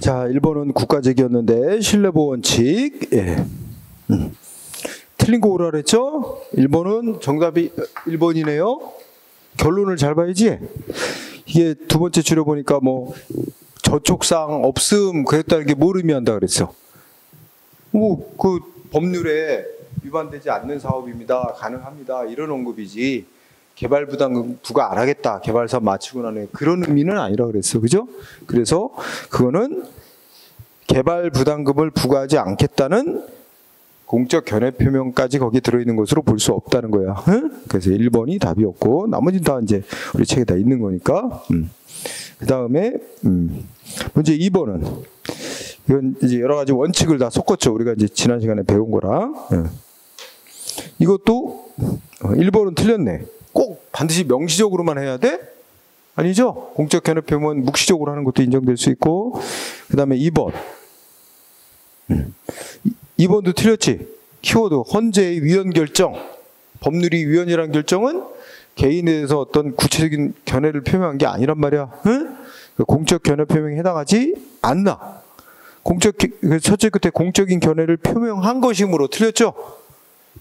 자, 1번은 국가직이었는데 신뢰보원칙. 예. 틀린 거 오라 그랬죠? 1번은 정답이 1번이네요. 결론을 잘 봐야지. 이게 두 번째 줄여보니까 뭐 저촉사항 없음 그랬다는 게 뭘 의미한다 그랬어? 뭐 그 법률에 위반되지 않는 사업입니다. 가능합니다. 이런 언급이지. 개발부담금 부과 안 하겠다. 개발사업 마치고 나면 그런 의미는 아니라 그랬어. 그죠? 그래서 그거는 개발부담금을 부과하지 않겠다는 공적 견해 표명까지 거기 들어있는 것으로 볼 수 없다는 거야. 응? 그래서 1번이 답이었고 나머지는 다 이제 우리 책에 다 있는 거니까. 그 다음에 문제 2번은 이건 이제 여러 가지 원칙을 다 섞었죠. 우리가 이제 지난 시간에 배운 거랑. 이것도 1번은 틀렸네. 꼭 반드시 명시적으로만 해야 돼? 아니죠. 공적 견해 표명은 묵시적으로 하는 것도 인정될 수 있고. 그 다음에 2번. 2번도 틀렸지. 키워드 헌재의 위헌 결정. 법률이 위헌이라는 결정은 개인에 대해서 어떤 구체적인 견해를 표명한 게 아니란 말이야. 응? 공적 견해 표명에 해당하지 않나. 첫째 끝에 공적인 견해를 표명한 것이므로 틀렸죠.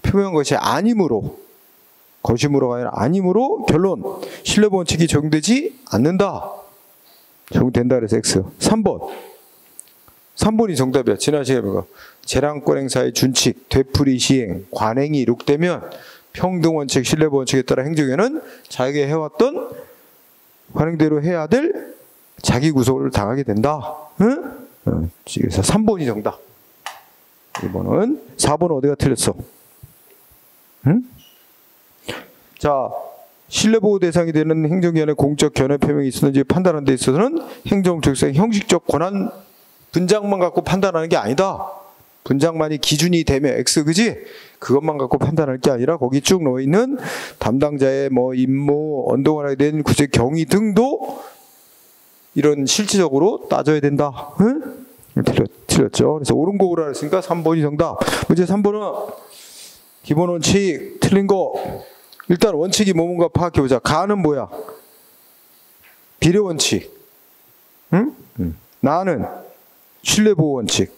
표명한 것이 아니므로, 것이므로가 아니라 아니므로 결론 신뢰보원칙이 적용되지 않는다. 적용된다 그래서 X. 3번이 정답이야. 지난 시간에 보고 재량권 행사의 준칙, 되풀이 시행, 관행이 이룩되면 평등원칙, 신뢰보원칙에 따라 행정에는 자기가 해왔던 관행대로 해야 될 자기 구속을 당하게 된다. 응? 그래서 3번이 정답. 1번은 4번은 어디가 틀렸어? 응? 자, 신뢰보호 대상이 되는 행정기관의 공적 견해 표명이 있었는지 판단하는 데 있어서는 행정적상 형식적 권한 분장만 갖고 판단하는 게 아니다. 분장만이 기준이 되면 X, 그지? 그것만 갖고 판단할 게 아니라 거기 쭉 넣어있는 담당자의 뭐 임무, 언동하게 된 구체 경위 등도 이런 실질적으로 따져야 된다. 응? 틀렸죠. 그래서 옳은 거 오라 했으니까 3번이 정답. 문제 3번은 기본 원칙 틀린 거. 일단 원칙이 뭔가 파악해보자. 가는 뭐야? 비례 원칙. 응? 나는 신뢰보호 원칙.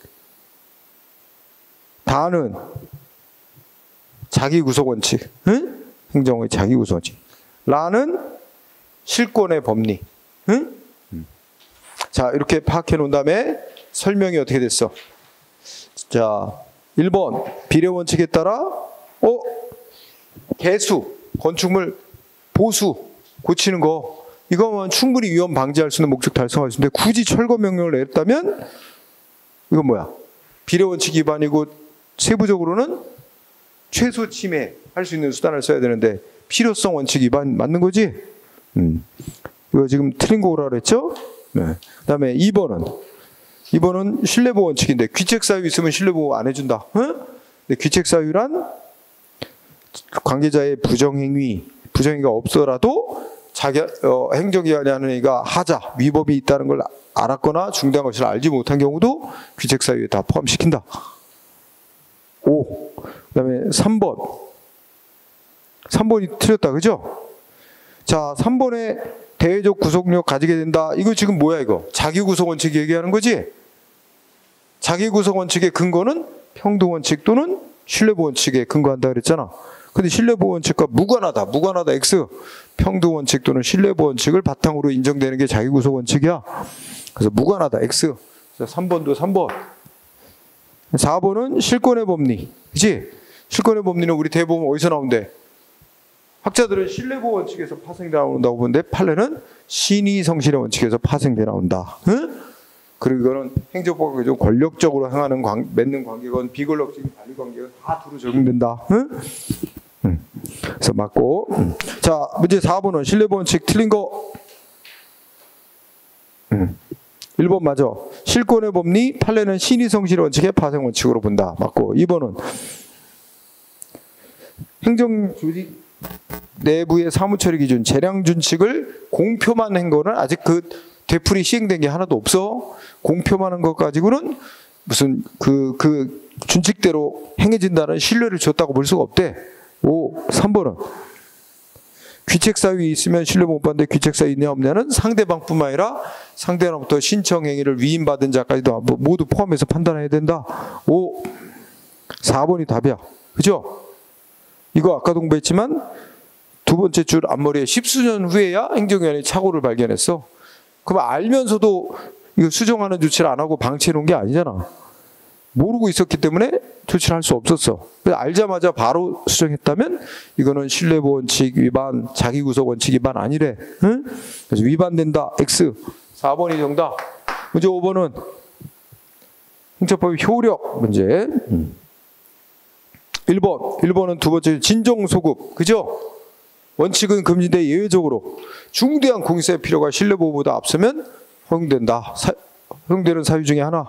다는 자기구속 원칙. 응? 행정의 자기구속 원칙. 라는 실권의 법리. 응? 자, 이렇게 파악해 놓은 다음에 설명이 어떻게 됐어? 자, 1번 비례 원칙에 따라 개수, 건축물 보수 고치는 거 이거면 충분히 위험 방지할 수 있는 목적 달성할 수 있는데 굳이 철거 명령을 내렸다면 이건 뭐야? 비례 원칙 위반이고 세부적으로는 최소 침해할 수 있는 수단을 써야 되는데 필요성 원칙 위반 맞는 거지? 이거 지금 틀린 거 오라 그랬죠? 네. 그 다음에 2번은 신뢰보호 원칙인데 귀책사유 있으면 신뢰보호 안 해준다. 응? 근데 귀책사유란 관계자의 부정행위가 없더라도 행정기관이 하는 얘기가 하자, 위법이 있다는 걸 알았거나 중대한 것을 알지 못한 경우도 귀책사유에 다 포함시킨다. 5. 그 다음에 3번이 틀렸다. 그죠? 자, 3번에 대외적 구속력 가지게 된다. 이거 지금 뭐야 이거? 자기구속 원칙 얘기하는 거지? 자기구속 원칙의 근거는 평등원칙 또는 신뢰보호 원칙에 근거한다 그랬잖아. 근데 신뢰보호 원칙과 무관하다 X. 평등원칙 또는 신뢰보호 원칙을 바탕으로 인정되는 게 자기구속 원칙이야. 그래서 무관하다 X. 그래서 3번도 3번. 4번은 실권의 법리. 그치? 실권의 법리는 우리 대법원 어디서 나온대? 학자들은 신뢰보호 원칙에서 파생돼 나온다고 보는데 판례는 신의성실의 원칙에서 파생돼 나온다. 응? 그리고 이거는 행정법과 좀 권력적으로 행하는 맺는 관계건 비권력적인 관리 관계건 다 두루 적용된다. 응? 그래서 맞고. 자, 문제 4번은 신뢰보호 원칙 틀린 거. 1번 맞아. 실권의 법리 판례는 신의성실의 원칙의 파생 원칙으로 본다. 맞고. 2번은 행정조직 내부의 사무처리 기준, 재량 준칙을 공표만 한 거는 아직 그 되풀이 시행된 게 하나도 없어. 공표만 한 것 가지고는 무슨 그 준칙대로 행해진다는 신뢰를 줬다고 볼 수가 없대. 3번은 귀책 사유 있으면 신뢰 못 받는데 귀책 사유 있냐 없냐는 상대방뿐만 아니라 상대방부터 신청 행위를 위임받은 자까지도 모두 포함해서 판단해야 된다. 4번이 답이야. 그죠? 이거 아까 공부했지만 두 번째 줄 앞머리에 10수년 후에야 행정위원회 착오를 발견했어. 그럼 알면서도 이거 수정하는 조치를 안 하고 방치해 놓은 게 아니잖아. 모르고 있었기 때문에 조치를 할 수 없었어. 그래서 알자마자 바로 수정했다면 이거는 신뢰보 원칙 위반, 자기구속 원칙 위반 아니래. 응? 그래서 위반된다. X. 4번이 정답. 문제 5번은 행정법의 효력 문제. 1번은 두 번째 진정소급. 그죠? 원칙은 금지인데 예외적으로 중대한 공익사의 필요가 신뢰보호보다 앞서면 허용된다. 허용되는 사유 중에 하나.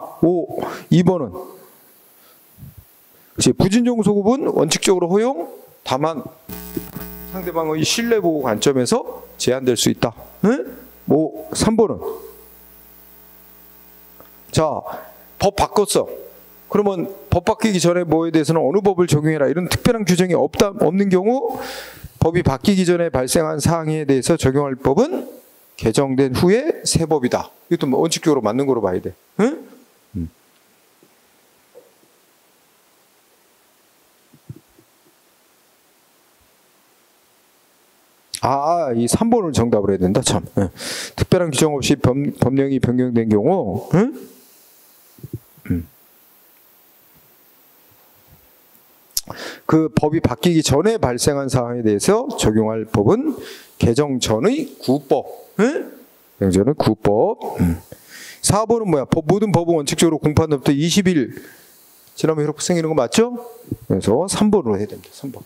2번은 부진정소급은 원칙적으로 허용, 다만 상대방의 신뢰보호 관점에서 제한될 수 있다. 응? 3번은 자, 법 바꿨어. 그러면 법 바뀌기 전에 뭐에 대해서는 어느 법을 적용해라 이런 특별한 규정이 없는 경우 법이 바뀌기 전에 발생한 사항에 대해서 적용할 법은 개정된 후에 새 법이다. 이것도 뭐 원칙적으로 맞는 거로 봐야 돼. 응? 이 3번을 정답을 해야 된다. 참. 특별한 규정 없이 법령이 변경된 경우 그 법이 바뀌기 전에 발생한 사항에 대해서 적용할 법은 개정 전의 구법. 개정 전의 구법. 4번은 뭐야? 모든 법은 원칙적으로 공판부터 20일 지나면 이렇게 생기는 거 맞죠? 그래서 3번으로 해야 됩니다. 3번.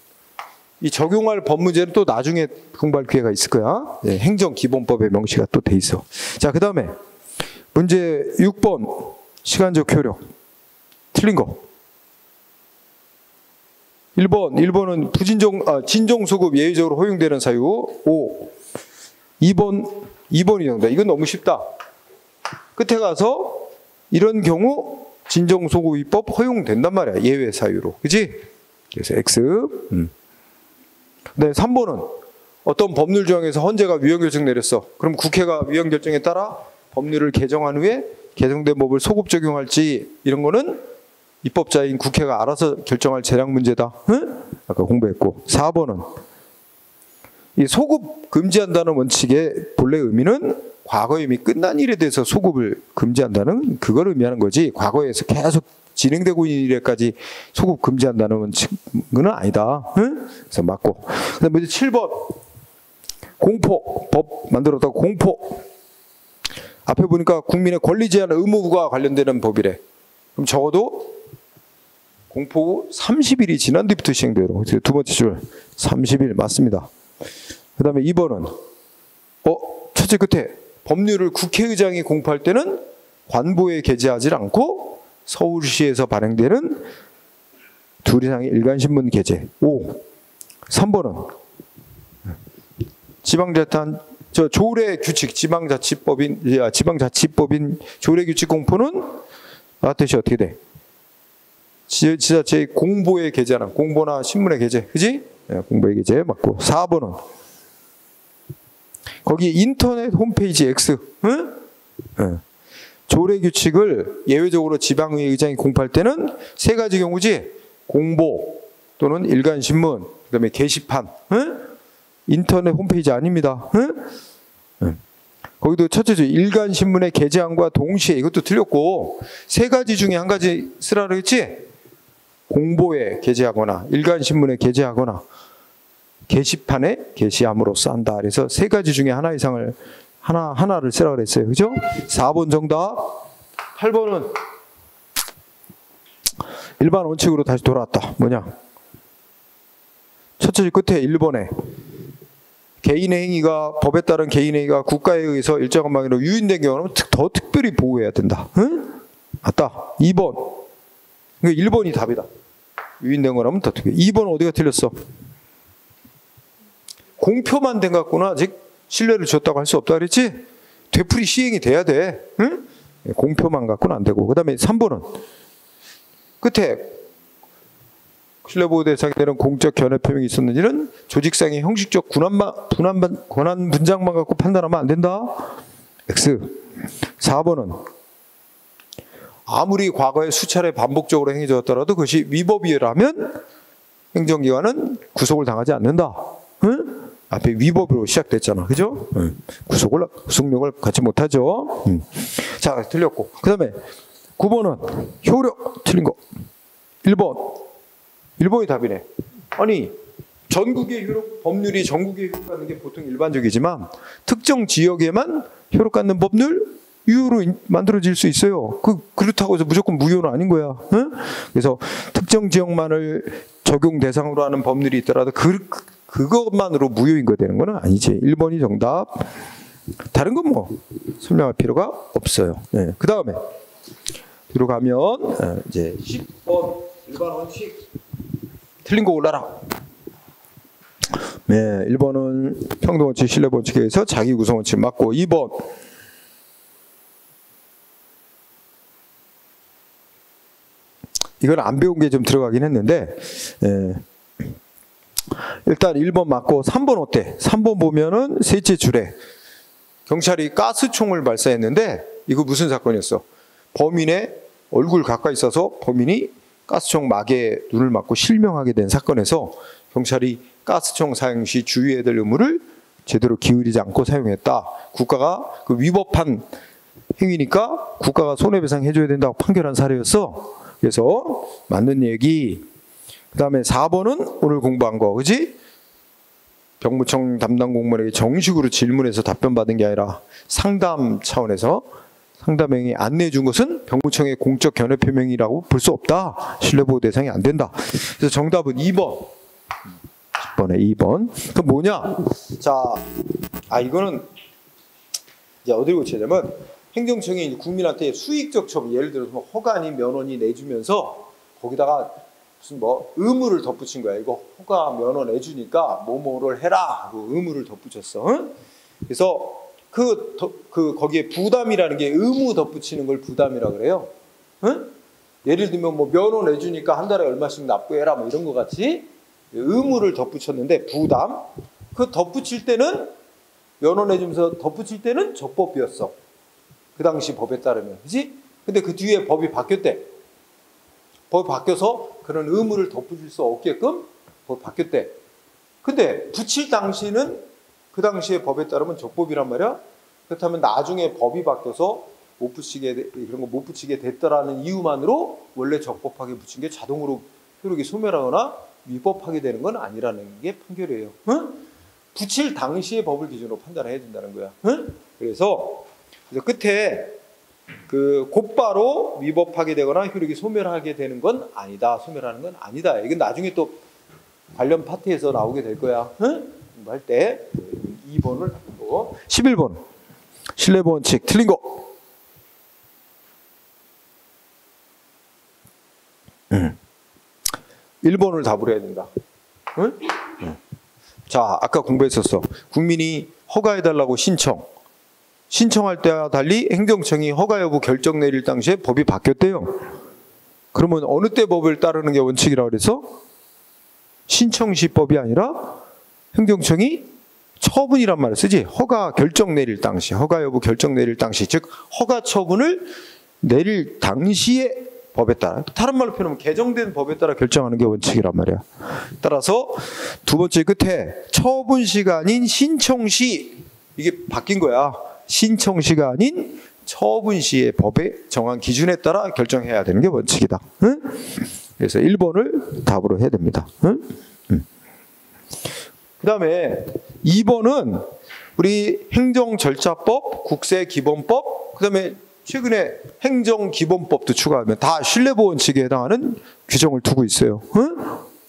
이 적용할 법 문제는 또 나중에 공부할 기회가 있을 거야. 행정기본법에 명시가 또 돼 있어. 자, 그 다음에 문제 6번 시간적 효력. 틀린 거. 1번은 진정소급 예외적으로 허용되는 사유. 2번이 정답. 이건 너무 쉽다. 끝에 가서 이런 경우 진정소급입법 허용된단 말이야. 예외 사유로. 그지? 그래서 X. 네, 3번은 어떤 법률 조항에서 헌재가 위헌결정 내렸어. 그럼 국회가 위헌결정에 따라 법률을 개정한 후에 개정된 법을 소급 적용할지 이런 거는 입법자인 국회가 알아서 결정할 재량 문제다. 응? 아까 공부했고. 4번은 이 소급 금지한다는 원칙의 본래 의미는 과거 이미 끝난 일에 대해서 소급을 금지한다는 그걸 의미하는 거지. 과거에서 계속 진행되고 있는 일에까지 소급 금지한다는 원칙은 아니다. 응? 그래서 맞고. 그다음에 7번 공포. 법 만들었다고 공포. 앞에 보니까 국민의 권리 제한 의무가 관련되는 법이래. 그럼 적어도 공포 후 30일이 지난 뒤부터 시행되도록. 두 번째 줄 30일 맞습니다. 그 다음에 2번은 첫째 끝에 법률을 국회의장이 공포할 때는 관보에 게재하지 않고 서울시에서 발행되는 2 이상의 일간신문 게재. 3번은 조례 규칙 지방자치법인 조례 규칙 공포는 뜻이 어떻게 돼? 지자체의 공보에 게재하는 공보나 신문에 게재. 그지? 공보에 게재 맞고. 4번은 거기 인터넷 홈페이지 X. 응? 조례 규칙을 예외적으로 지방의 의장이 공포할 때는 세 가지 경우지. 공보 또는 일간신문, 그 다음에 게시판. 인터넷 홈페이지 아닙니다. 거기도 첫째 줄 일간신문의 게재함과 동시에 이것도 틀렸고 세 가지 중에 한 가지 쓰라고 했지. 공보에 게재하거나 일간신문에 게재하거나 게시판에 게시함으로써 한다. 그래서 세 가지 중에 하나 이상을 하나를 쓰라고 그랬어요. 그죠? 4번 정답. 8번은 일반 원칙으로 다시 돌아왔다. 뭐냐? 첫째 줄 끝에 1번에 개인의 행위가 법에 따른 개인의 행위가 국가에 의해서 일정한 방향으로 유인된 경우는 더 특별히 보호해야 된다. 응? 맞다. 2번. 그러니까 1번이 답이다. 유인된 거라면 더 특별히. 2번 어디가 틀렸어? 공표만 된 것 같구나. 아직 신뢰를 줬다고 할 수 없다 그랬지? 되풀이 시행이 돼야 돼. 응? 공표만 갖고는 안 되고. 그 다음에 3번은 끝에 신뢰보호 대상이 되는 공적 견해 표명이 있었는지는 조직상의 형식적 권한 분장만 갖고 판단하면 안 된다. X. 4번은 아무리 과거에 수차례 반복적으로 행해졌더라도 그것이 위법이라면 행정기관은 구속을 당하지 않는다. 응? 앞에 위법으로 시작됐잖아. 그죠? 응. 구속력을 갖지 못하죠. 자, 틀렸고. 그 다음에 9번은 효력. 틀린 거. 1번이 답이네. 아니, 전국의 효력, 법률이 전국에 효력 갖는 게 보통 일반적이지만 특정 지역에만 효력 갖는 법률 유효로 만들어질 수 있어요. 그렇다고 해서 무조건 무효는 아닌 거야. 응? 그래서 특정 지역만을 적용 대상으로 하는 법률이 있더라도 그것만으로 무효인 거 되는 건 아니지. 1번이 정답. 다른 건 뭐 설명할 필요가 없어요. 네. 그 다음에 뒤로 가면 이제 10번 일반 원칙 틀린 거 올라라. 네, 1번은 평등원칙, 신뢰원칙에 의해서 자기 구성원칙 맞고 2번 이건 안 배운 게 좀 들어가긴 했는데 일단 1번 맞고 3번 어때? 3번 보면은 셋째 줄에 경찰이 가스총을 발사했는데 이거 무슨 사건이었어? 범인의 얼굴 가까이 있어서 범인이 가스총 막에 눈을 맞고 실명하게 된 사건에서 경찰이 가스총 사용 시 주의해야 될 의무를 제대로 기울이지 않고 사용했다. 국가가 그 위법한 행위니까 국가가 손해배상 해줘야 된다고 판결한 사례였어. 그래서 맞는 얘기. 그 다음에 4번은 오늘 공부한 거, 그지? 병무청 담당 공무원에게 정식으로 질문해서 답변 받은 게 아니라 상담 차원에서 상담행위 안내해 준 것은 병무청의 공적 견해 표명이라고 볼 수 없다. 신뢰보호 대상이 안 된다. 그래서 정답은 2번. 10번에 2번. 그럼 뭐냐? 자, 이거는 이제 어디를 고치냐면 행정청이 국민한테 수익적 처분, 예를 들어서 뭐 허가니 면허니 내주면서 거기다가 무슨 뭐 의무를 덧붙인 거야. 이거 허가 면허 내주니까 뭐뭐를 해라 하고 의무를 덧붙였어. 응? 그래서 거기에 부담이라는 게 의무 덧붙이는 걸 부담이라 그래요. 응? 예를 들면 뭐 면허 내주니까 한 달에 얼마씩 납부해라 뭐 이런 거 같이 의무를 덧붙였는데 부담. 그 덧붙일 때는 면허 내주면서 덧붙일 때는 적법이었어. 그 당시 법에 따르면. 그지? 근데 그 뒤에 법이 바뀌었대. 법이 바뀌어서 그런 의무를 덧붙일 수 없게끔 법이 바뀌었대. 근데 붙일 당시는 그 당시의 법에 따르면 적법이란 말이야. 그렇다면 나중에 법이 바뀌어서 그런 거 못 붙이게 됐다라는 이유만으로 원래 적법하게 붙인 게 자동으로 효력이 소멸하거나 위법하게 되는 건 아니라는 게 판결이에요. 응? 붙일 당시의 법을 기준으로 판단해야 된다는 거야. 응? 그래서 끝에 곧바로 위법하게 되거나 효력이 소멸하게 되는 건 아니다. 소멸하는 건 아니다. 이건 나중에 또 관련 파트에서 나오게 될 거야. 응? 할 때 2번을 바꾸고 11번 신뢰보원칙 틀린 거. 1번을 답을 해야 된다. 응? 자, 아까 공부했었어. 국민이 허가해달라고 신청할 때와 달리 행정청이 허가 여부 결정 내릴 당시에 법이 바뀌었대요. 그러면 어느 때 법을 따르는 게 원칙이라고 그래서 신청 시법이 아니라 행정청이 처분이란 말을 쓰지. 허가 결정 내릴 당시, 허가 여부 결정 내릴 당시, 즉 허가 처분을 내릴 당시에 법에 따라, 다른 말로 표현하면 개정된 법에 따라 결정하는 게 원칙이란 말이야. 따라서 두 번째 끝에 처분 시가 아닌 신청 시, 이게 바뀐 거야. 신청 시가 아닌 처분 시의 법에 정한 기준에 따라 결정해야 되는 게 원칙이다. 응? 그래서 1번을 답으로 해야 됩니다. 응? 그 다음에 2번은 우리 행정절차법, 국세기본법, 그 다음에 최근에 행정기본법도 추가하면 다 신뢰보원칙에 해당하는 규정을 두고 있어요. 응?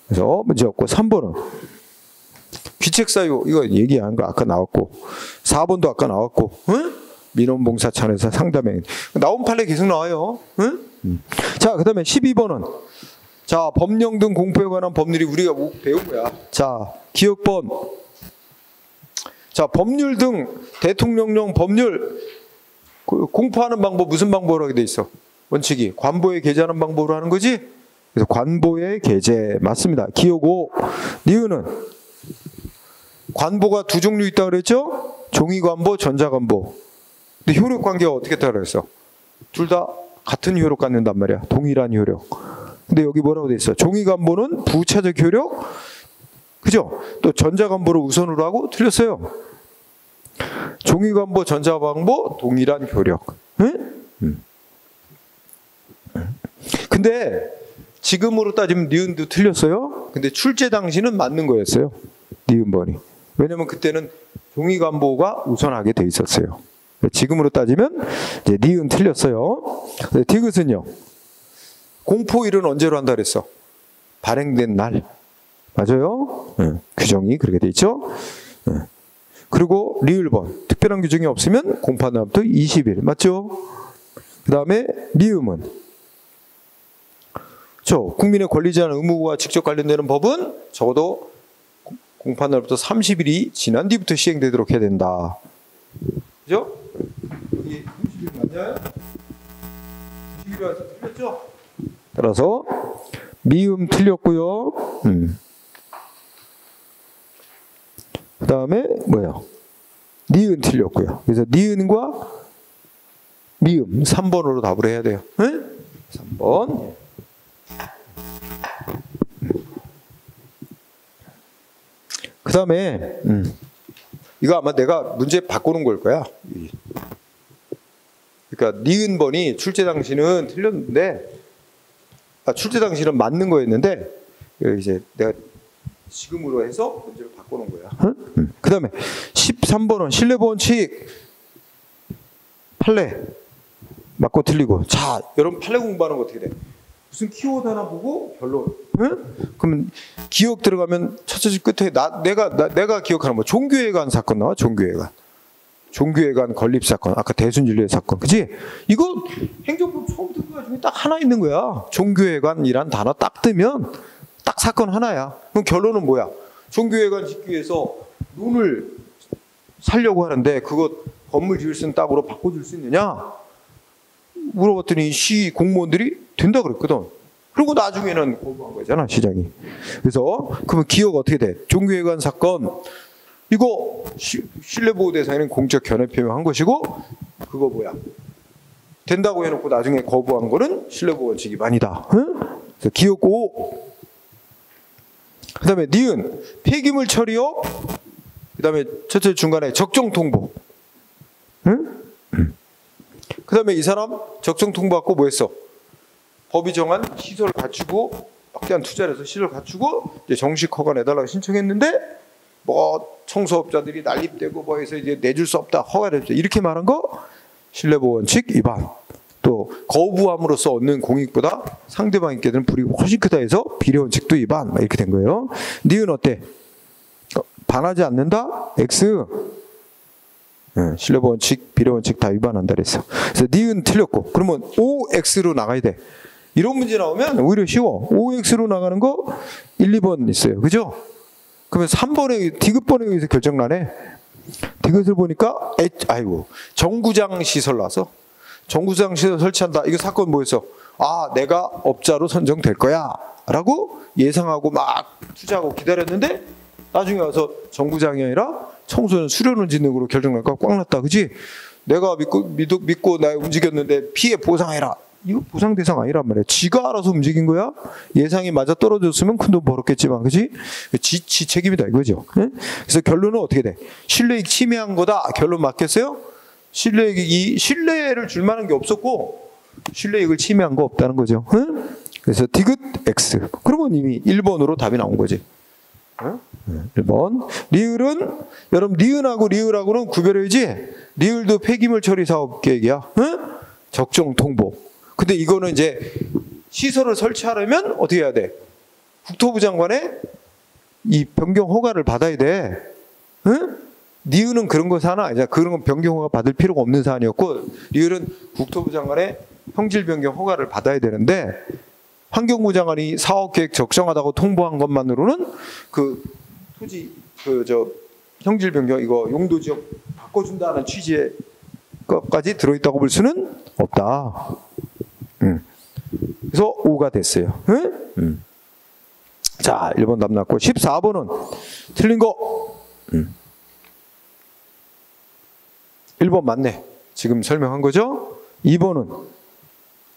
그래서 문제 없고 3번은 귀책사유, 이거 얘기한 거 아까 나왔고 4번도 아까 나왔고, 응? 민원봉사 차원에서 상담행 나온 판례 계속 나와요. 응? 자, 그 다음에 12번은 자, 법령 등 공포에 관한 법률이 우리가 배운 거야. 자, 기억번. 자, 법률 등 대통령령 법률 공포하는 방법 무슨 방법으로 하게 돼 있어? 원칙이 관보에 게재하는 방법으로 하는 거지? 그래서 관보의 계제 맞습니다. 기억 5. 니은은 관보가 두 종류 있다 그랬죠? 종이관보, 전자관보. 근데 효력 관계가 어떻게 있다 그랬어? 둘 다 같은 효력 갖는단 말이야. 동일한 효력. 근데 여기 뭐라고 돼 있어? 종이관보는 부차적 효력, 그죠? 또 전자관보를 우선으로 하고 틀렸어요. 종이관보, 전자관보 동일한 효력. 응? 근데 지금으로 따지면 니은도 틀렸어요. 근데 출제 당시는 맞는 거였어요. 니은번이. 왜냐면 그때는 종이관보가 우선하게 돼 있었어요. 지금으로 따지면 이제 니은 틀렸어요. 디귿은요. 공포일은 언제로 한다 그랬어? 발행된 날. 맞아요? 규정이 그렇게 돼 있죠. 그리고 리을번. 특별한 규정이 없으면 공판 날부터 20일. 맞죠? 그 다음에 미음은 국민의 권리 제한 의무와 직접 관련되는 법은 적어도 공판 날부터 30일이 지난 뒤부터 시행되도록 해야 된다. 그죠? 여기 30일 맞나요? 90일이 와서 틀렸죠? 따라서 미음 틀렸고요. 그 다음에 뭐야? 니은 틀렸고요. 그래서 니은과 미음 3번으로 답을 해야 돼요. 응? 3번. 그 다음에 이거 아마 내가 문제 바꾸는 걸 거야. 그러니까 니은번이 출제 당시는 틀렸는데 출제 당시는 맞는 거였는데 이제 내가 지금으로 해서 문제를 바꾸는 거야. 그 다음에 13번은 신뢰원칙 판례 맞고 틀리고. 자, 여러분 판례 공부하는 거 어떻게 돼? 무슨 키워드 하나 보고 결론. 그러면 기억 들어가면 첫째 줄 끝에 내가 기억하는 뭐 종교회관 사건 나와. 종교회관 건립 사건. 아까 대순진료의 사건. 그치? 이거 행정법 처음부터 끝까지 중에 딱 하나 있는 거야. 종교회관이란 단어 딱 뜨면 딱 사건 하나야. 그럼 결론은 뭐야? 종교회관 짓기 위해서 논을 살려고 하는데 그거 건물 지을 수 있는 땅으로 바꿔줄 수 있느냐? 물어봤더니 시 공무원들이 된다 그랬거든. 그리고 나중에는 거부한 거잖아, 시장이. 그래서 그러면 기억 어떻게 돼? 종교회관 사건 이거 신뢰보호 대상에는 공적 견해 표명한 것이고 그거 뭐야? 된다고 해놓고 나중에 거부한 거는 신뢰보호 원칙 위반이다. 그래서 기억 5. 그 다음에 니은 폐기물 처리요. 그 다음에 첫째 중간에 적정 통보. 그 다음에 이 사람 적정 통보받고 뭐 했어? 법이 정한 시설을 갖추고 막대한 투자를 해서 시설을 갖추고 이제 정식 허가 내달라고 신청했는데 뭐 청소업자들이 난립되고 뭐 해서 이제 내줄 수 없다, 허가를 해줘 이렇게 말한 거 신뢰보호 원칙 위반. 또 거부함으로써 얻는 공익보다 상대방에게 되는 불이익이 훨씬 크다 해서 비례 원칙도 위반. 이렇게 된 거예요. 니은 어때? 반하지 않는다? X. 신뢰보호 원칙, 비례 원칙 다 위반한다 그랬어. 그래서 니은 틀렸고 그러면 OX로 나가야 돼. 이런 문제 나오면 오히려 쉬워. OX로 나가는 거 1, 2번 있어요. 그죠? 그러면 3번에 디귿번에 의해서 결정나네. 디귿을 보니까 정구장 시설 나서 정구장 시설 설치한다. 이거 사건 뭐였어? 아, 내가 업자로 선정될 거야 라고 예상하고 막 투자하고 기다렸는데 나중에 와서 정구장이 아니라 청소년 수련원 짓는 거로 결정날까 꽉 났다. 그지? 내가 믿고 나 움직였는데 피해 보상해라. 이거 보상 대상 아니란 말이야. 지가 알아서 움직인 거야. 예상이 맞아 떨어졌으면 큰 돈 벌었겠지만, 그지? 지 책임이다 이거죠. 네? 그래서 결론은 어떻게 돼? 신뢰익 침해한 거다. 결론 맞겠어요? 신뢰를 줄 만한 게 없었고 신뢰익을 침해한 거 없다는 거죠. 네? 그래서 디귿 X. 그러면 이미 1번으로 답이 나온 거지. 1번. 리을은 여러분 니은하고 리을하고는 구별해야지. 리을도 폐기물 처리 사업 계획이야. 적정 통보. 근데 이거는 이제 시설을 설치하려면 어떻게 해야 돼? 국토부 장관의 이 변경 허가를 받아야 돼. 니은은 그런 거 사안은 아니잖아. 그런 건 변경 허가 받을 필요가 없는 사안이었고 리을은 국토부 장관의 형질 변경 허가를 받아야 되는데 환경부 장관이 사업계획 적정하다고 통보한 것만으로는 그 토지 형질 변경 이거 용도 지역 바꿔준다는 취지의 것까지 들어있다고 볼 수는 없다. 그래서 5가 됐어요. 응? 자, 1번 답 났고 14번은 틀린 거. 1번 맞네. 지금 설명한 거죠? 2번은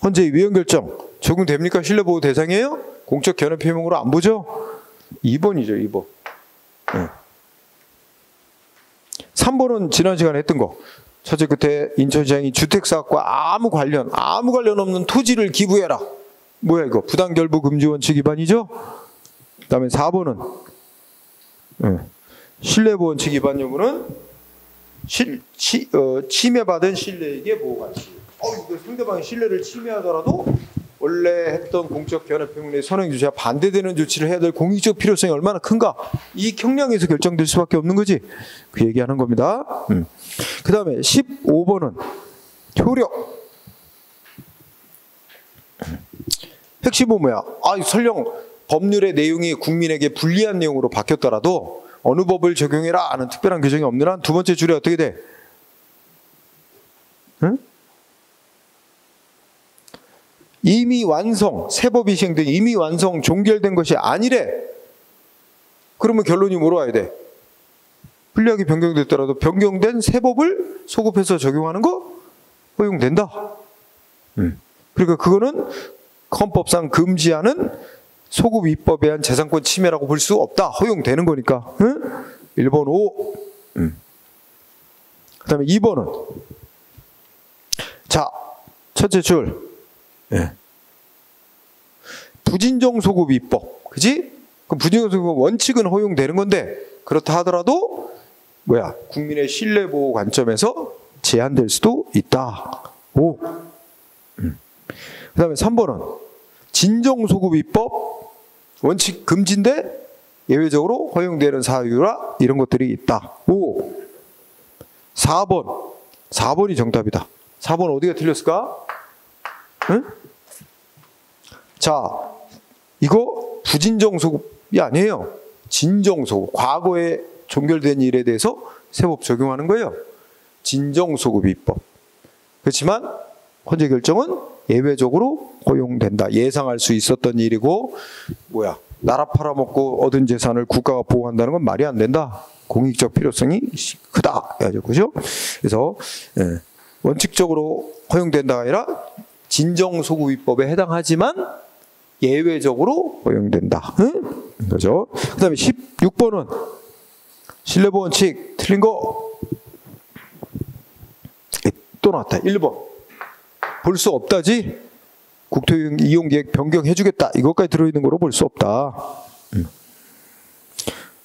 헌재의 위헌 결정 적용됩니까? 신뢰보호 대상이에요? 공적 견해 표명으로 안 보죠? 2번이죠, 2번. 3번은 지난 시간에 했던 거. 첫째 끝에 인천시장이 주택사업과 아무 관련 없는 토지를 기부해라. 뭐야 이거? 부당결부 금지 원칙 위반이죠? 그 다음에 4번은 신뢰보호 원칙 위반 여부는 침해받은 신뢰에게 보호가치. 이거 상대방이 신뢰를 침해하더라도 원래 했던 공적 견해 표명의 선행 조치와 반대되는 조치를 해야 될 공익적 필요성이 얼마나 큰가? 이 형량에서 결정될 수밖에 없는 거지. 그 얘기하는 겁니다. 그 다음에 15번은 효력. 핵심은 뭐야? 설령 법률의 내용이 국민에게 불리한 내용으로 바뀌었더라도 어느 법을 적용해라 하는 특별한 규정이 없는 한 두 번째 줄에 어떻게 돼? 응? 이미 완성, 새 법이 시행된 이미 완성, 종결된 것이 아니래. 그러면 결론이 뭐로 와야 돼? 불리하게 변경됐더라도 변경된 새 법을 소급해서 적용하는 거 허용된다. 그러니까 그거는 헌법상 금지하는 소급 입법에 의한 재산권 침해라고 볼 수 없다. 허용되는 거니까. 1번 5. 그 다음에 2번은 자, 첫째 줄 부진정 소급 입법. 그지? 그럼 부진정 소급 원칙은 허용되는 건데 그렇다 하더라도 뭐야? 국민의 신뢰 보호 관점에서 제한될 수도 있다. 5. 그 다음에 3번은 진정 소급 입법 원칙 금지인데 예외적으로 허용되는 사유라 이런 것들이 있다. 5. 4번이 정답이다. 4번 어디가 틀렸을까? 응? 자, 이거 부진정 소급이 아니에요. 진정 소급. 과거에 종결된 일에 대해서 새법 적용하는 거예요. 진정 소급 입법. 그렇지만 헌재 결정은 예외적으로 허용된다. 예상할 수 있었던 일이고 나라 팔아먹고 얻은 재산을 국가가 보호한다는 건 말이 안 된다. 공익적 필요성이 크다. 그죠? 그래서 원칙적으로 허용된다가 아니라 진정소급입법에 해당하지만 예외적으로 허용된다. 그죠? 그 다음에 16번은 신뢰보호 원칙 틀린 거 또 나왔다. 1번 볼 수 없다지. 국토 이용계획 변경해주겠다. 이것까지 들어있는 거로 볼 수 없다.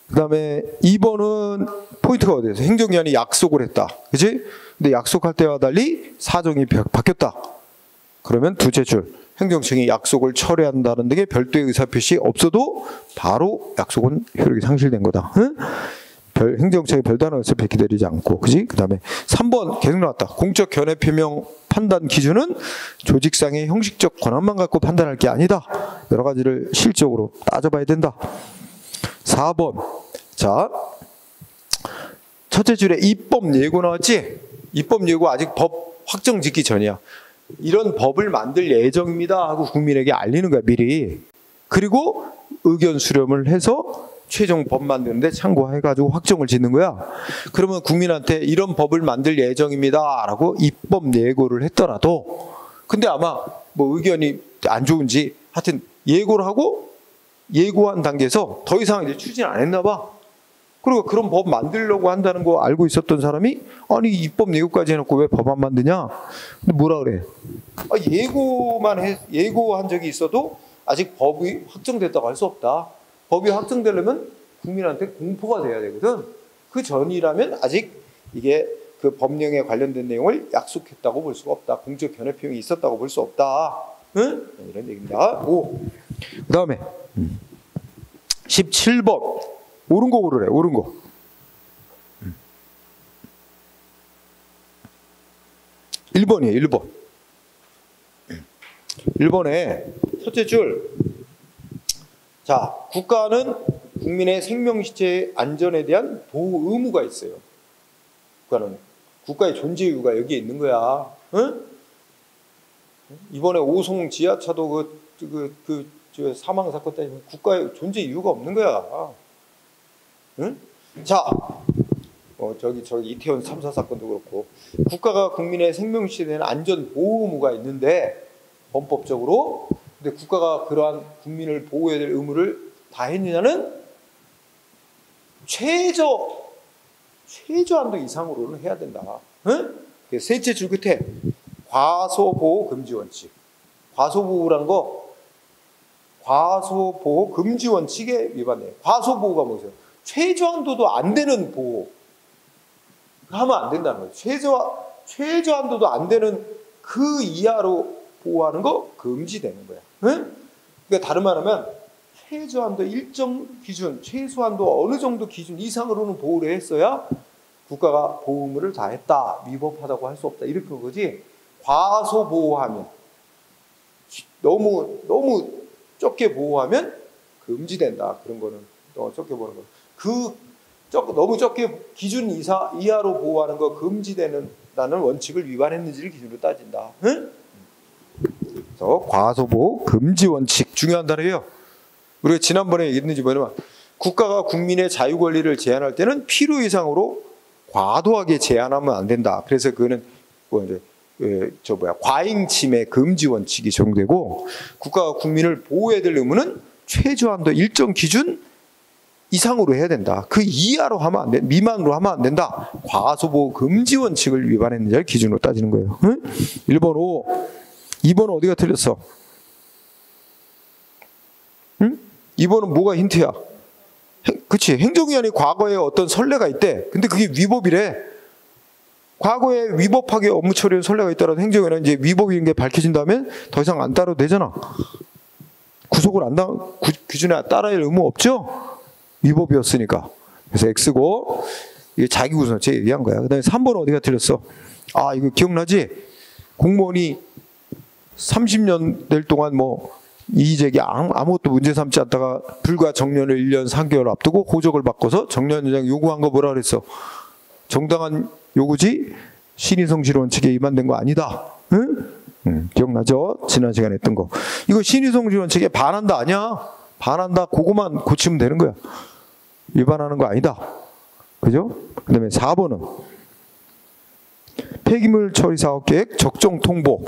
그 다음에 2번은 포인트가 어디에서 행정기관이 약속을 했다. 그치? 근데 약속할 때와 달리 사정이 바뀌었다. 그러면 두째 줄 행정청이 약속을 철회한다는 등의 별도의 의사표시 없어도 바로 약속은 효력이 상실된 거다. 행정청의 별다른 의사표시 기다리지 않고. 그치? 그 다음에 3번 계속 나왔다. 공적 견해 표명 판단 기준은 조직상의 형식적 권한만 갖고 판단할 게 아니다. 여러 가지를 실적으로 따져봐야 된다. 4번. 자, 첫째 줄에 입법 예고 나왔지? 입법 예고 아직 법 확정 짓기 전이야. 이런 법을 만들 예정입니다 하고 국민에게 알리는 거야, 미리. 그리고 의견 수렴을 해서 최종 법 만드는데 참고해가지고 확정을 짓는 거야. 그러면 국민한테 이런 법을 만들 예정입니다 라고 입법 예고를 했더라도 근데 아마 의견이 안 좋은지 하여튼 예고를 하고 예고한 단계에서 더 이상 이제 추진 안 했나 봐. 그리고 그런 법 만들려고 한다는 거 알고 있었던 사람이 아니 입법 예고까지 해놓고 왜 법 안 만드냐? 근데 뭐라 그래? 예고한 적이 있어도 아직 법이 확정됐다고 할 수 없다. 법이 확정되려면 국민한테 공포가 돼야 되거든. 그 전이라면 아직 이게 그 법령에 관련된 내용을 약속했다고 볼 수가 없다. 공적 견해 표명이 있었다고 볼 수 없다. 응? 이런 얘기입니다. 그 다음에 17번 옳은 거 고르래. 옳은 거. 1번이에요. 1번. 1번에 첫째 줄. 자, 국가는 국민의 생명, 시체 안전에 대한 보호 의무가 있어요. 국가의 존재 이유가 여기에 있는 거야. 응? 이번에 오송 지하차도 저 사망 사건 때문에 국가의 존재 이유가 없는 거야. 응? 자, 저기 이태원 3사 사건도 그렇고 국가가 국민의 생명실에 대한 안전 보호 의무가 있는데 헌법적으로 근데 국가가 그러한 국민을 보호해야 될 의무를 다 했느냐는 최저한도 이상으로는 해야 된다. 응? 셋째 줄 끝에 과소보호 금지 원칙. 과소보호라는 거 과소보호 금지 원칙에 위반돼요. 과소보호가 뭐죠? 최저한도도 안 되는 보호 하면 안 된다는 거예요. 최저한도도 안 되는 그 이하로 보호하는 거 금지되는 거야. 응? 그러니까 다른 말하면 최저한도 일정 기준, 최소한도 어느 정도 기준 이상으로는 보호를 했어야 국가가 보호 의무를 다 했다. 위법하다고 할 수 없다. 이렇게 한 거지. 과소보호하면 너무 적게 보호하면 금지된다. 그런 거는 적게 보는 거. 너무 적게 기준 이하로 보호하는 거 금지되는 원칙을 위반했는지를 기준으로 따진다. 응? 그래서 과소보호 금지 원칙 중요한 단어예요. 우리가 지난번에 얘기했는지 뭐냐면 국가가 국민의 자유 권리를 제한할 때는 필요 이상으로 과도하게 제한하면 안 된다. 그래서 그거는 과잉 침해 금지 원칙이 적용되고 국가가 국민을 보호해야 될 의무는 최저한도 일정 기준 이상으로 해야 된다. 그 이하로 하면 안 돼. 미만으로 하면 안 된다. 과소보호 금지 원칙을 위반했는지를 기준으로 따지는 거예요. 응? 1번 5. 2번은 어디가 틀렸어? 응? 2번은 뭐가 힌트야? 그치. 행정위원회 과거에 어떤 선례가 있대. 근데 그게 위법이래. 과거에 위법하게 업무 처리한 선례가 있다라도 행정위원회는 이제 위법인 게 밝혀진다면 더 이상 안 따라도 되잖아. 구속을 기준에 따라야 할 의무 없죠? 위법이었으니까. 그래서 X고, 이게 자기 우선죄에 의한 거야. 그 다음에 3번 어디가 틀렸어? 아, 이거 기억나지? 공무원이 30년 될 동안 이의제기 아무것도 문제 삼지 않다가 불과 정년을 1년 3개월 앞두고 호적을 바꿔서 정년 연장 요구한 거 뭐라 그랬어? 정당한 요구지 신의성실 원칙에 위반된 거 아니다. 응? 기억나죠? 지난 시간에 했던 거. 이거 신의성실 원칙에 반한다 아니야? 반한다. 그거만 고치면 되는 거야. 위반하는 거 아니다. 그죠? 그 다음에 4번은 폐기물 처리 사업 계획 적정 통보.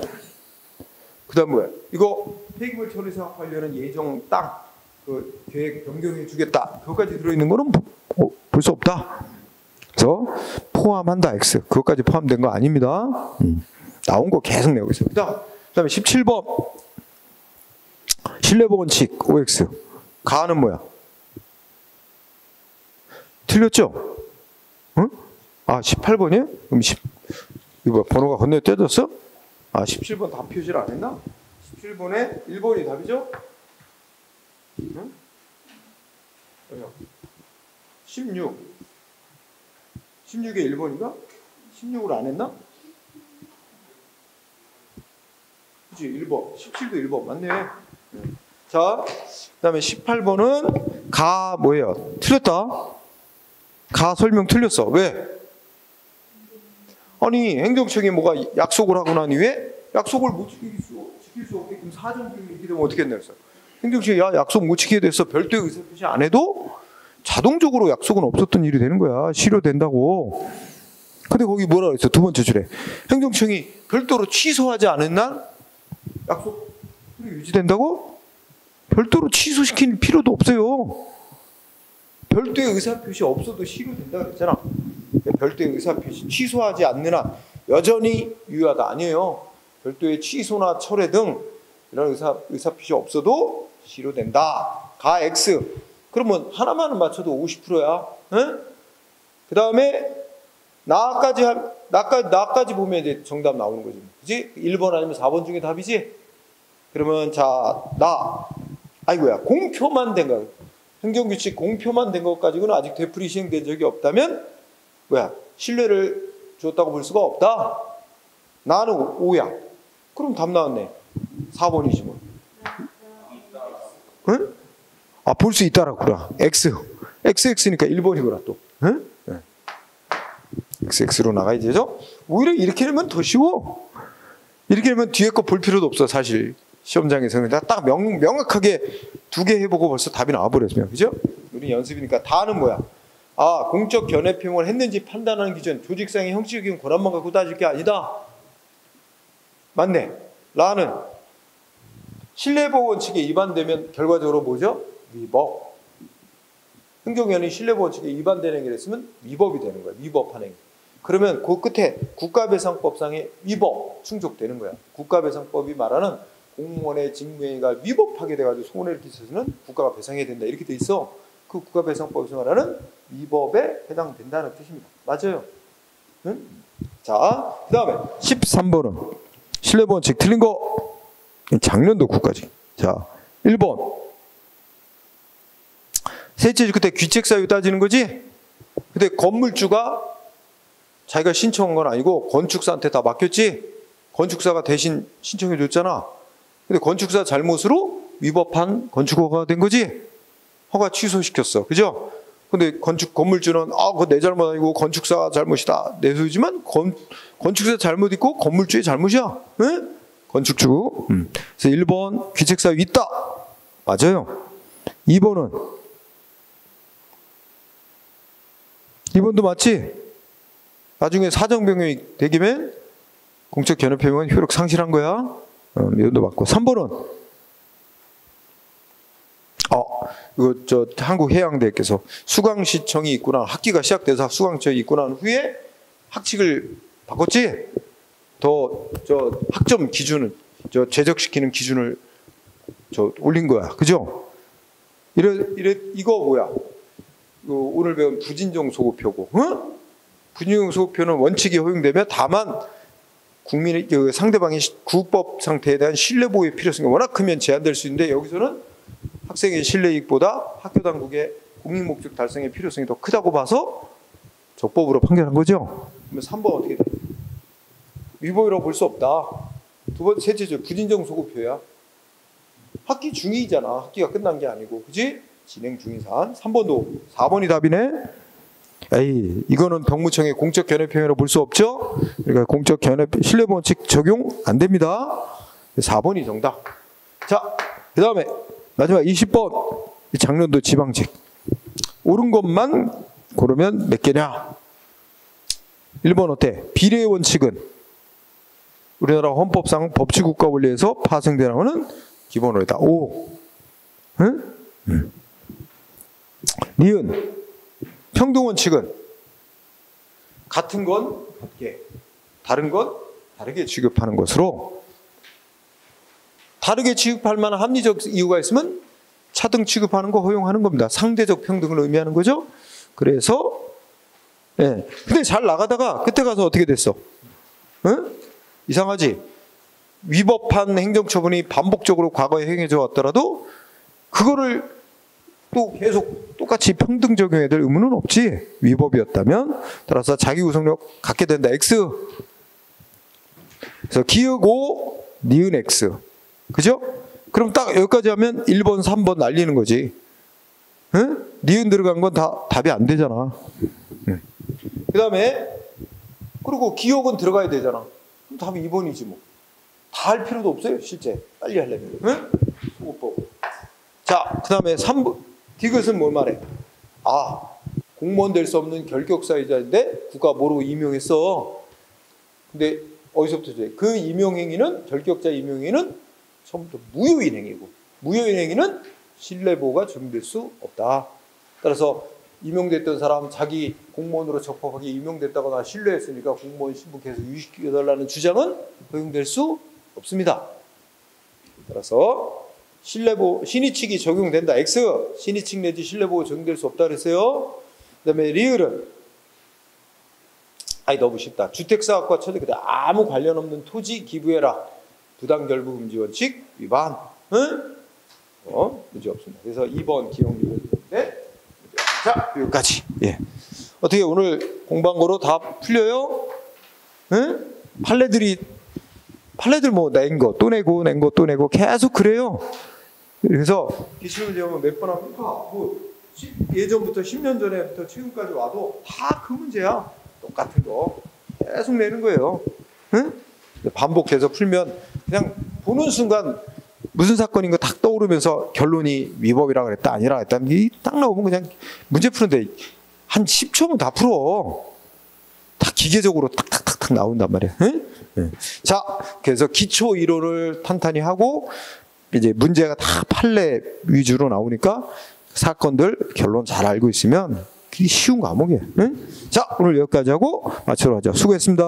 그 다음 뭐야? 이거 폐기물 처리 사업 관련한 예정 땅 그 계획 변경해 주겠다. 그것까지 들어있는 거는 볼 수 없다. 그래서 포함한다. X. 그것까지 포함된 거 아닙니다. 나온 거 계속 내고 있어요. 그 다음에 17번 신뢰보호 원칙 OX. 가는 뭐야? 틀렸죠? 응? 아 18번이에요? 그럼 이거 번호가 건너에 떼졌어? 아 17번 답 표시를 안 했나? 17번에 1번이 답이죠? 응? 16 16에 1번인가? 16을 안 했나? 그치 1번 17도 1번 맞네. 자, 그 다음에 18번은 가 뭐예요? 틀렸다. 가 설명 틀렸어. 왜? 아니 행정청이 뭐가 약속을 하고 난 이후에 약속을 못 지킬 수 없게끔 사정적으로 이렇게 되면 어떻게 했나 했어. 행정청이 약속 못 지키게 됐어. 별도의 의사표시 안 해도 자동적으로 약속은 없었던 일이 되는 거야. 실효된다고. 근데 거기 뭐라 그랬어? 두 번째 줄에 행정청이 별도로 취소하지 않은 날 약속이 유지된다고? 별도로 취소시킬 필요도 없어요. 별도의 의사표시 없어도 실효된다 그랬잖아. 별도의 의사표시 취소하지 않는 한 여전히 유효하다. 아니에요. 별도의 취소나 철회 등 이런 의사표시 없어도 실효된다. 가 X. 그러면 하나만은 맞춰도 50%야. 응? 그 다음에 나까지 보면 이제 정답 나오는 거지. 그지? 1번 아니면 4번 중에 답이지? 그러면 자, 아이고야, 공표만 된 거. 행정규칙 공표만 된 것 가지고는 아직 되풀이 시행된 적이 없다면 뭐야? 신뢰를 줬다고 볼 수가 없다. 나는 5야. 그럼 답 나왔네. 4번이지 뭐. 응? 아, 볼 수 있다라고 그래. XX니까 1번이구나 또. 응? XX로 나가야지. 오히려 이렇게 되면 더 쉬워. 이렇게 되면 뒤에 거 볼 필요도 없어, 사실. 시험장에서는 딱 명확하게 2개 해보고 벌써 답이 나와버렸으면, 그죠? 우리 연습이니까 다는 뭐야? 아, 공적 견해 표명을 했는지 판단하는 기준, 조직상의 형식적인 권한만 갖고 따질 게 아니다. 맞네. 라는 신뢰보호 원칙에 위반되면 결과적으로 뭐죠? 위법. 행정위원회 신뢰보호 원칙에 위반되는 행위를 했으면 위법이 되는 거야. 위법한 행위. 그러면 그 끝에 국가배상법상의 위법 충족되는 거야. 국가배상법이 말하는 공무원의 직무행위가 위법하게 돼가지고 손해를 끼쳐서는 국가가 배상해야 된다. 이렇게 돼 있어. 그 국가배상법에서 말하는 위법에 해당된다는 뜻입니다. 맞아요. 응? 자, 그 다음에 13번은 신뢰보원칙 틀린 거 작년도 국가직. 자, 1번 세입자지 그때 귀책사유 따지는 거지? 근데 건물주가 자기가 신청한 건 아니고 건축사한테 다 맡겼지? 건축사가 대신 신청해 줬잖아. 근데 건축사 잘못으로 위법한 건축허가가 된 거지? 허가 취소시켰어. 그죠? 근데 건물주는 그거 내 잘못 아니고 건축사 잘못이다. 내 소리지만 건축사 잘못 있고 건물주의 잘못이야. 응? 건축주. 그래서 1번 귀책사유 있다. 맞아요. 2번도 맞지? 나중에 사정변경이 되기면 공적 견해 표명은 효력 상실한 거야. 이것도 맞고. 3번은 이거 한국해양대학께서 수강시청이 있고 난 학기가 시작돼서 수강시청이 있고 난 후에 학칙을 바꿨지? 학점 기준을 제적시키는 기준을 올린 거야. 그죠? 이거 뭐야? 오늘 배운 부진정 소급표고. 응? 부진정 소급표는 원칙이 허용되면 다만 국민의 상대방의 구법 상태에 대한 신뢰 보호의 필요성이 워낙 크면 제한될 수 있는데 여기서는 학생의 신뢰 이익보다 학교 당국의 공익 목적 달성의 필요성이 더 크다고 봐서 적법으로 판결한 거죠. 그러면 3번 어떻게 돼? 위법이라고 볼 수 없다. 셋째죠. 부진정 소급표야. 학기 중이잖아. 학기가 끝난 게 아니고. 그지? 진행 중인 사안. 3번도 4번이 답이네. 에이, 이거는 병무청의 공적 견해 표현으로 볼 수 없죠. 그러니까 공적 견해 신뢰원칙 적용 안 됩니다. 4번이 정답. 자, 그 다음에 마지막 20번 작년도 지방직. 옳은 것만 고르면 몇 개냐? 1번 어때? 비례의 원칙은 우리나라 헌법상 법치국가 원리에서 파생되는 기본으로다. 5. 응? 니은 평등원칙은 같은 건 같게, 다른 건 다르게 취급하는 것으로 다르게 취급할 만한 합리적 이유가 있으면 차등 취급하는 거 허용하는 겁니다. 상대적 평등을 의미하는 거죠. 그래서 근데 잘 나가다가 그때 가서 어떻게 됐어? 응? 이상하지? 위법한 행정처분이 반복적으로 과거에 행해져 왔더라도 그거를 또 계속 똑같이 평등 적용해야 될 의무는 없지. 위법이었다면. 따라서 자기 구속력 갖게 된다. X. 그래서 기역 5, 니은 X. 그죠? 그럼 딱 여기까지 하면 1번, 3번 날리는 거지. 응? 니은 들어간 건 다 답이 안 되잖아. 그 다음에 그리고 기역은 들어가야 되잖아. 그럼 답이 2번이지 뭐. 다 할 필요도 없어요. 실제. 빨리 하려면. 응? 자, 그 다음에 3번. 디귿은 뭘 말해? 공무원 될 수 없는 결격사유자인데 국가 모르고 임용했어. 근데 어디서부터 돼? 그 임용행위는 결격자 임용행위는 처음부터 무효인 행위고 무효인 행위는 신뢰보호가 적용될 수 없다. 따라서 임용됐던 사람 자기 공무원으로 적법하게 임용됐다거나 신뢰했으니까 공무원 신분 계속 유지시켜달라는 주장은 허용될 수 없습니다. 따라서 신뢰보호, 신의칙이 적용된다. X. 신의칙 내지 신뢰보호 적용될 수 없다 그랬어요. 그 다음에 리을은 너무 쉽다. 주택사업과 처리그대 아무 관련 없는 토지 기부해라. 부당결부금지 원칙 위반. 응? 문제 없습니다. 그래서 2번 기억리을인데 자, 여기까지. 예. 어떻게 오늘 공부한 거로 다 풀려요? 응? 판례들 뭐 낸 거 또 내고 낸 거 또 내고 계속 그래요. 그래서 기출을 제하면 몇 번 합니까? 예전부터 10년 전에부터 지금까지 와도 다 그 문제야. 똑같은 거 계속 내는 거예요. 응? 반복해서 풀면 그냥 보는 순간 무슨 사건인 거 딱 떠오르면서 결론이 위법이라 그랬다 아니라 그랬다 딱 나오면 그냥 문제 푸는데 한 10초면 다 풀어. 다 기계적으로 탁탁탁탁 나온단 말이야. 응? 네. 자, 그래서 기초 이론을 탄탄히 하고 이제 문제가 다 판례 위주로 나오니까 사건들 결론 잘 알고 있으면 그게 쉬운 과목이에요. 응? 자, 오늘 여기까지 하고 마치도록 하죠. 수고했습니다.